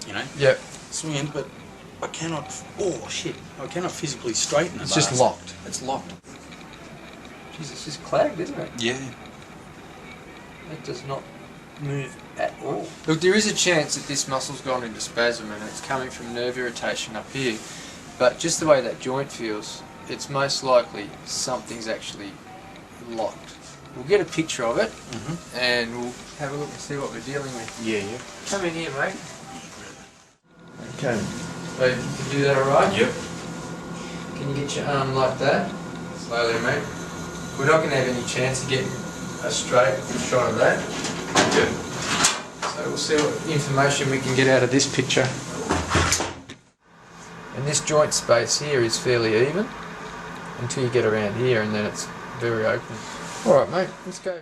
you know. Yep. Swing in, but I cannot. Oh shit! I cannot physically straighten it. It's just locked. It's locked. Jeez, it's just clagged, isn't it? Yeah. It does not move at all. Look, there is a chance that this muscle's gone into spasm and it's coming from nerve irritation up here. But just the way that joint feels, it's most likely something's actually locked. We'll get a picture of it and we'll have a look and see what we're dealing with. Yeah, yeah. Come in here, mate. Okay. So you can do that alright? Yep. Can you get your arm like that? Slowly, mate. We're not going to have any chance of getting a straight shot of that. Yep. So we'll see what information we can get out of this picture. And this joint space here is fairly even until you get around here, and then it's very open. Alright mate, let's go.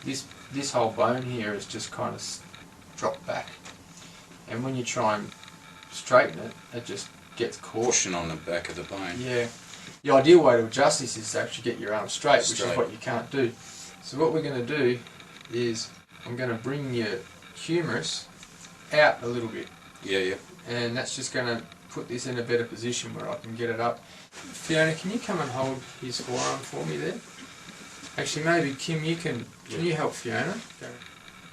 This whole bone here is just kind of dropped back, and when you try and straighten it, it just gets caught. Pushing on the back of the bone. Yeah. The ideal way to adjust this is to actually get your arm straight, which is what you can't do. So what we're going to do is I'm going to bring your humerus out a little bit. Yeah, yeah. And that's just going to put this in a better position where I can get it up. Fiona, can you come and hold his forearm for me there? Actually, maybe Kim, you can you help Fiona? Go.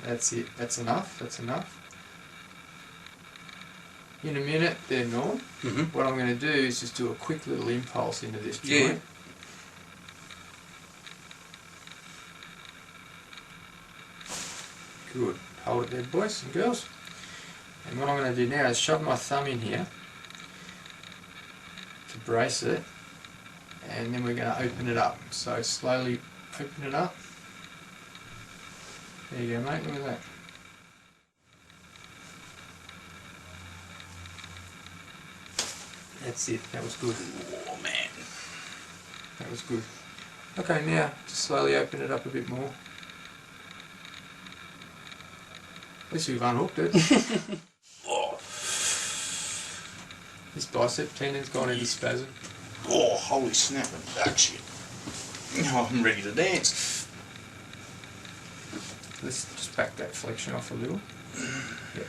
That's it. That's enough. That's enough. In a minute, there, Norm. What I'm going to do is just do a quick little impulse into this joint. Yeah. Good. Hold it there, boys and girls. And what I'm going to do now is shove my thumb in here to brace it, and then we're going to open it up. So slowly open it up. There you go, mate. Look at that. That's it. That was good. Oh man. That was good. Okay, now just slowly open it up a bit more. At least we've unhooked it. Oh. This bicep tendon's gone into spasm. Oh, holy snap and back shit. Oh, I'm ready to dance. Let's just back that flexion off a little. Yep.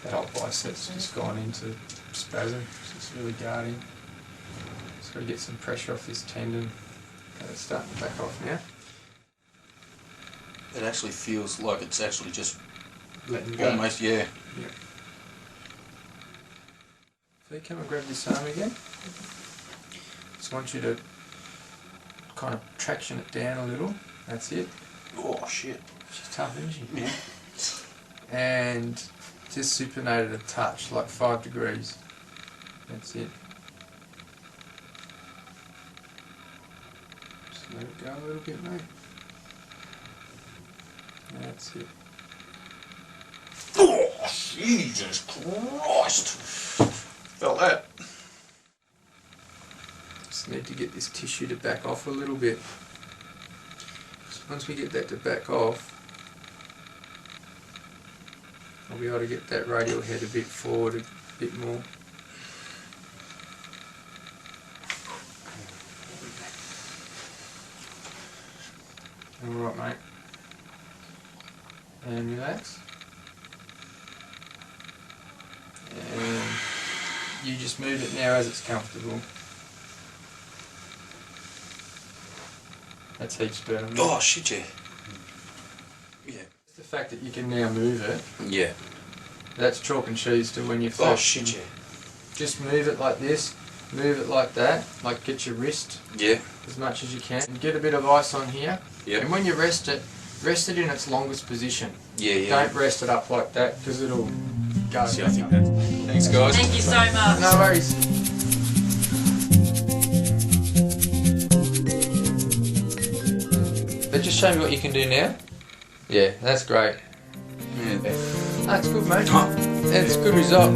That whole bicep's just gone into spasm. It's really guarding. Just got to get some pressure off this tendon. Okay, it's starting to back off now. It actually feels like it's actually just Letting go. almost, yeah. Yep. So you come and grab this arm again. Just want you to kind of traction it down a little. That's it. Oh shit. She's tough, isn't she? Yeah. And just supinate it a touch, like 5 degrees. That's it. Just let it go a little bit, mate. That's it. Oh, Jesus Christ. Felt that. Just need to get this tissue to back off a little bit. So once we get that to back off, I'll be able to get that radial head a bit forward a bit more. Alright mate. And relax. And you just move it now as it's comfortable. That's heaps better. Oh shit, yeah. Yeah. The fact that you can now move it, Yeah. that's chalk and cheese to when you first. Oh shit, yeah. Just move it like this, move it like that, like get your wrist Yeah. as much as you can. And get a bit of ice on here. Yeah. And when you rest it in its longest position. Yeah, yeah. Don't rest it up like that because it'll go. See, I think that. Thanks, guys. Thank you so much. No worries. But just show me what you can do now. Yeah, that's great. Yeah. That's good, mate. Oh. That's a good result.